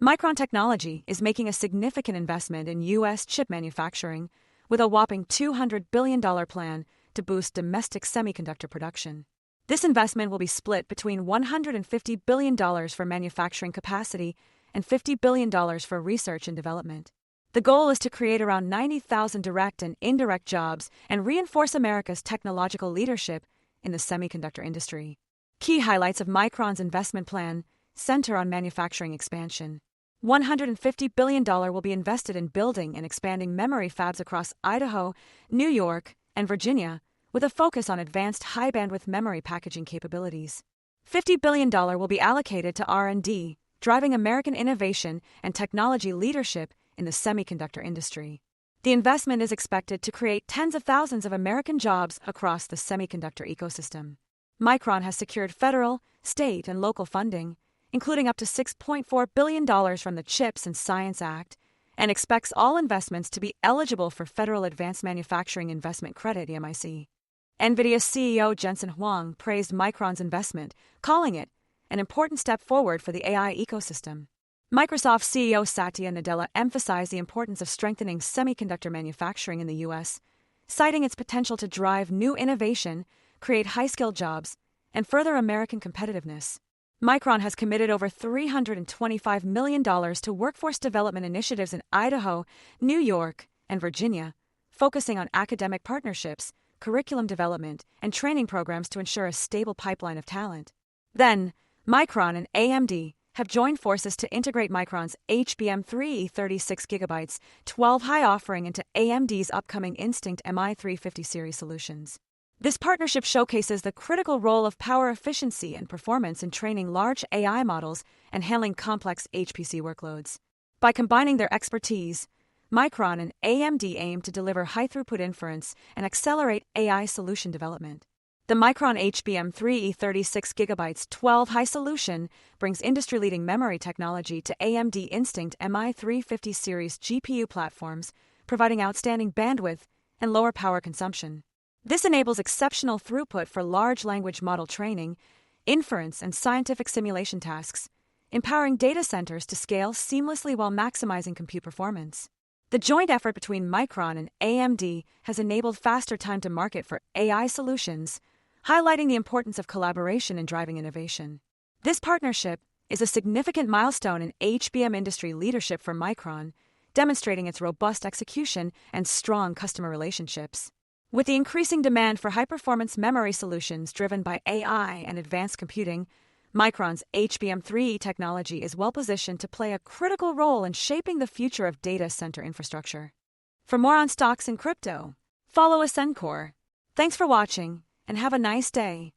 Micron Technology is making a significant investment in U.S. chip manufacturing with a whopping $200 billion plan to boost domestic semiconductor production. This investment will be split between $150 billion for manufacturing capacity and $50 billion for research and development. The goal is to create around 90,000 direct and indirect jobs and reinforce America's technological leadership in the semiconductor industry. Key highlights of Micron's investment plan center on manufacturing expansion. $150 billion will be invested in building and expanding memory fabs across Idaho, New York, and Virginia, with a focus on advanced high-bandwidth memory packaging capabilities. $50 billion will be allocated to R&D, driving American innovation and technology leadership in the semiconductor industry. The investment is expected to create tens of thousands of American jobs across the semiconductor ecosystem. Micron has secured federal, state, and local funding, including up to $6.4 billion from the CHIPS and Science Act, and expects all investments to be eligible for Federal Advanced Manufacturing Investment Credit (EMIC). NVIDIA CEO Jensen Huang praised Micron's investment, calling it an important step forward for the AI ecosystem. Microsoft CEO Satya Nadella emphasized the importance of strengthening semiconductor manufacturing in the U.S., citing its potential to drive new innovation, create high-skilled jobs, and further American competitiveness. Micron has committed over $325 million to workforce development initiatives in Idaho, New York, and Virginia, focusing on academic partnerships, curriculum development, and training programs to ensure a stable pipeline of talent. Then, Micron and AMD have joined forces to integrate Micron's HBM3E 36GB 12-high offering into AMD's upcoming Instinct MI350 series solutions. This partnership showcases the critical role of power efficiency and performance in training large AI models and handling complex HPC workloads. By combining their expertise, Micron and AMD aim to deliver high-throughput inference and accelerate AI solution development. The Micron HBM3E 36GB 12-high solution brings industry-leading memory technology to AMD Instinct MI350 series GPU platforms, providing outstanding bandwidth and lower power consumption. This enables exceptional throughput for large language model training, inference, and scientific simulation tasks, empowering data centers to scale seamlessly while maximizing compute performance. The joint effort between Micron and AMD has enabled faster time to market for AI solutions, highlighting the importance of collaboration in driving innovation. This partnership is a significant milestone in HBM industry leadership for Micron, demonstrating its robust execution and strong customer relationships. With the increasing demand for high-performance memory solutions driven by AI and advanced computing, Micron's HBM3E technology is well-positioned to play a critical role in shaping the future of data center infrastructure. For more on stocks and crypto, follow Ascencore. Thanks for watching, and have a nice day.